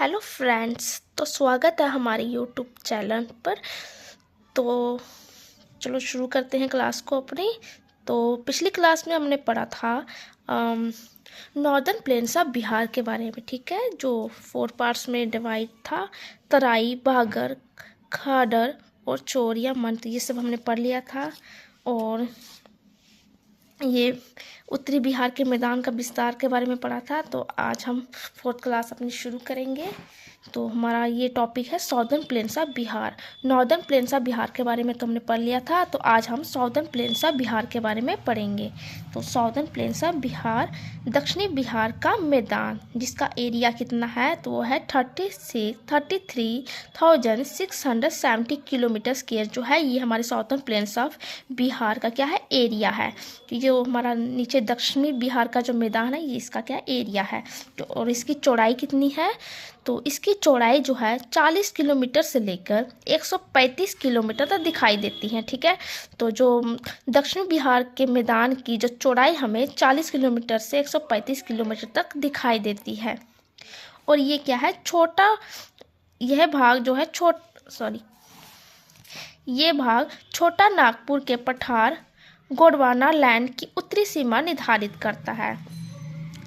Hello friends, तो स्वागत है हमारे यूट्यूब चैनल पर। तो चलो शुरू करते हैं क्लास को अपनी। तो पिछली क्लास में हमने पढ़ा था नॉर्दर्न प्लेन्स ऑफ बिहार के बारे में, ठीक है, जो 4 पार्ट्स में डिवाइड था। तराई, बागर, खादर और चोर मंत, ये सब हमने पढ़ लिया था। और ये उत्तरी बिहार के मैदान का विस्तार के बारे में पढ़ा था। तो आज हम 4th क्लास अपनी शुरू करेंगे। तो हमारा ये टॉपिक है southern plains of Bihar. Northern plains of Bihar के बारे में तो हमने पढ़ लिया था, तो आज हम साउदर्न प्लेन्स ऑफ बिहार के बारे में पढ़ेंगे। तो साउदर्न प्लेन्स ऑफ बिहार दक्षिणी बिहार का मैदान, जिसका एरिया कितना है, तो वो है 33,670 किलोमीटर स्क्वायर जो है, ये हमारे साउदर्न प्लेन्स ऑफ बिहार का क्या है, एरिया है। कि जो हमारा नीचे दक्षिणी बिहार का जो मैदान है, ये इसका क्या एरिया है। तो और इसकी चौड़ाई कितनी है, तो इसकी चौड़ाई जो है 40 किलोमीटर से लेकर 135 किलोमीटर तक दिखाई देती है, ठीक है। तो जो दक्षिण बिहार के मैदान की जो चौड़ाई हमें 40 किलोमीटर से 135 किलोमीटर तक दिखाई देती है। और ये क्या है, छोटा, यह भाग जो है ये भाग छोटा नागपुर के पठार गोंडवाना लैंड की उत्तरी सीमा निर्धारित करता है।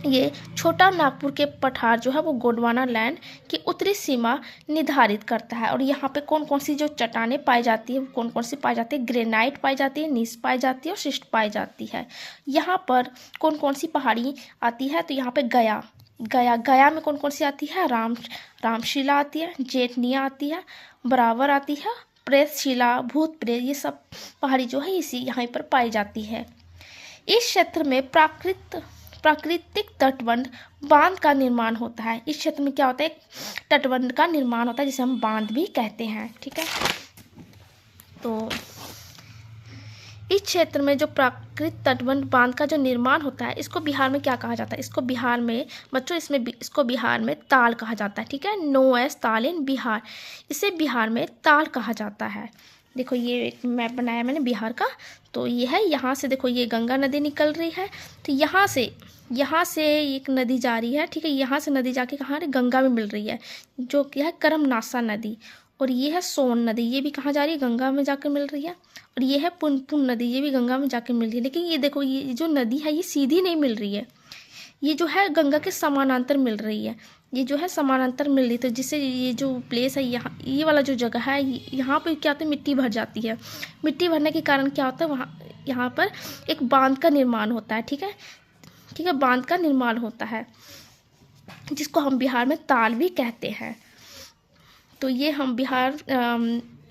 ये छोटा नागपुर के पठार जो है वो गोंडवाना लैंड की उत्तरी सीमा निर्धारित करता है। और यहाँ पे कौन कौन सी जो चट्टानें पाई जाती है, वो कौन कौन सी पाई जाती है, ग्रेनाइट पाई जाती है, नीस पाई जाती है और शिस्ट पाई जाती है। यहाँ पर कौन कौन सी पहाड़ी आती है, तो यहाँ पे गया में कौन कौन सी आती है, रामशिला आती है, जेठनिया आती है, बराबर आती है, प्रेतशिला, भूत प्रेत, ये सब पहाड़ी जो है इसी यहाँ पर पाई जाती है। इस क्षेत्र में प्राकृतिक तटबंध बांध का निर्माण होता है। इस क्षेत्र में क्या होता है, तटबंध का निर्माण होता है, जिसे हम बांध भी कहते हैं, ठीक है। तो इस क्षेत्र में जो प्राकृतिक तटबंध बांध का जो निर्माण होता है, इसको बिहार में क्या कहा जाता है, इसको बिहार में बच्चों इसको बिहार में ताल कहा जाता है, ठीक है। नो एस ताल इन बिहार, इसे बिहार में ताल कहा जाता है। देखो ये एक मैप बनाया मैंने बिहार का। तो ये है, यहाँ से देखो ये गंगा नदी निकल रही है, तो यहाँ से एक नदी जा रही है, ठीक है। यहाँ से नदी जाके कहाँ गंगा में मिल रही है, जो क्या है करमनासा नदी। और ये है सोन नदी, ये भी कहाँ जा रही है, गंगा में जाकर मिल रही है। और ये है पुनपुन नदी, ये भी गंगा में जाकर मिल रही है। लेकिन ये देखो, ये जो नदी है ये सीधी नहीं मिल रही है, ये जो है गंगा के समानांतर मिल रही है, ये जो है समानांतर मिल रही। तो जिससे ये जो प्लेस है, यहाँ ये वाला जो जगह है, यहाँ पे क्या होता है, मिट्टी भर जाती है। मिट्टी भरने के कारण क्या होता है, यहाँ पर एक बांध का निर्माण होता है, ठीक है, बांध का निर्माण होता है, जिसको हम बिहार में ताल भी कहते हैं। तो ये हम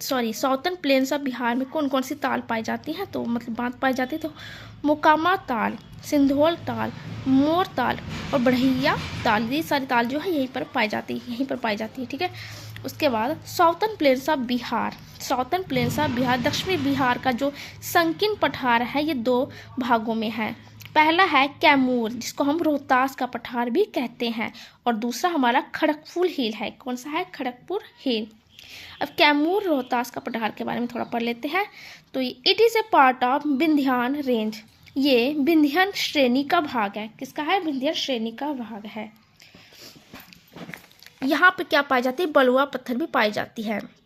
साउथर्न प्लेन्स ऑफ बिहार में कौन कौन सी ताल पाई जाती हैं, तो मतलब बांध पाई जाती है। तो मोकामा ताल, सिंधोल ताल, मोर ताल और बढ़ैया ताल, ये सारी ताल जो है यहीं पर पाई जाती है, ठीक है। उसके बाद साउथर्न प्लेन्स ऑफ बिहार दक्षिणी बिहार का जो संकीर्ण पठार है, ये 2 भागों में है। पहला है कैमूर, जिसको हम रोहतास का पठार भी कहते हैं, और दूसरा हमारा खड़गपुर हिल है। कौन सा है, खड़गपुर हिल। अब कैमूर रोहतास का पठार के बारे में थोड़ा पढ़ लेते हैं। तो it is a part of Vindhyan range, ये विंध्यान श्रेणी का भाग है। किसका है, विंध्यान श्रेणी का भाग है। यहाँ पे क्या पाई जाती है, बलुआ पत्थर भी पाई जाती है।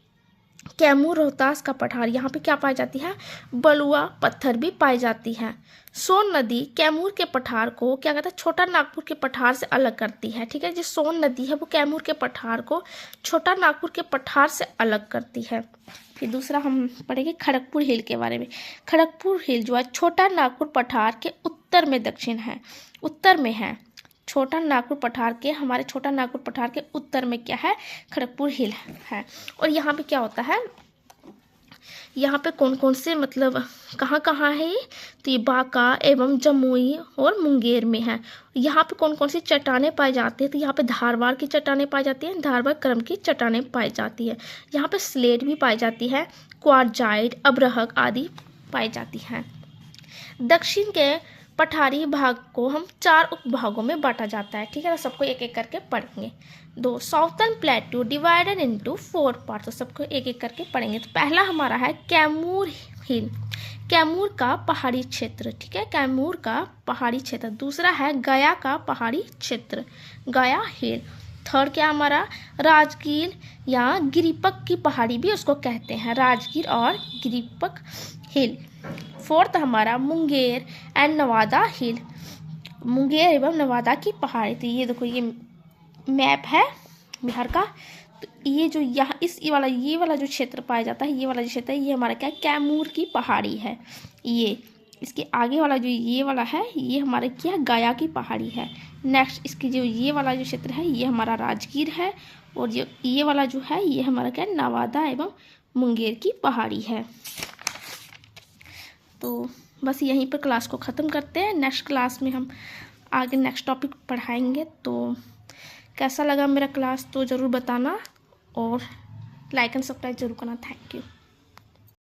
कैमूर रोहतास का पठार, यहाँ पे क्या पाई जाती है, बलुआ पत्थर भी पाई जाती है। सोन नदी कैमूर के पठार को क्या कहता है, छोटा नागपुर के पठार से अलग करती है, ठीक है। जो सोन नदी है वो कैमूर के पठार को छोटा नागपुर के पठार से अलग करती है। फिर दूसरा हम पढ़ेंगे खड़गपुर हिल के बारे में। खड़गपुर हिल जो है छोटा नागपुर पठार के उत्तर में है। छोटा नागपुर पठार के उत्तर में क्या है, खड़गपुर हिल है। और यहाँ पे क्या होता है, यहाँ पे कौन कौन से मतलब कहाँ है ये, तो ये बांका एवं जमुई और मुंगेर में है। यहाँ पे कौन कौन सी चट्टानें पाई जाती है, तो यहाँ पे धारवाड़ की चट्टानें पाई जाती हैं, धारवाड़ क्रम की चट्टानें पाई जाती है। यहाँ पे स्लेट भी पाई जाती है, क्वार्जाइट, अब्रहक आदि पाई जाती हैं। दक्षिण के पठारी भाग को हम 4 उपभागों में बांटा जाता है, ठीक है। तो सबको एक एक करके पढ़ेंगे। साउथर्न प्लेटू डिवाइडेड इनटू 4 पार्ट, तो सबको एक एक करके पढ़ेंगे। तो पहला हमारा है कैमूर हिल, कैमूर का पहाड़ी क्षेत्र, ठीक है, कैमूर का पहाड़ी क्षेत्र। दूसरा है गया का पहाड़ी क्षेत्र, गया हिल। थर्ड क्या हमारा, राजगीर या गिरिपक की पहाड़ी भी उसको कहते हैं, राजगीर और गिरिपक हिल। फोर्थ हमारा मुंगेर एंड नवादा हिल, मुंगेर एवं नवादा की पहाड़ी। तो ये देखो ये मैप है बिहार का। तो ये जो यहाँ ये वाला जो क्षेत्र पाया जाता है, ये वाला जो क्षेत्र है, ये हमारा क्या कैमूर की पहाड़ी है। ये इसके आगे वाला जो ये वाला है, ये हमारा क्या गया की पहाड़ी है। नेक्स्ट इसकी जो ये वाला जो क्षेत्र है, ये हमारा राजगीर है। और जो ये वाला जो है, ये हमारा क्या नवादा एवं मुंगेर की पहाड़ी है। तो बस यहीं पर क्लास को ख़त्म करते हैं। नेक्स्ट क्लास में हम आगे नेक्स्ट टॉपिक पढ़ाएंगे। तो कैसा लगा मेरा क्लास तो ज़रूर बताना, और लाइक एंड सब्सक्राइब जरूर करना। Thank you.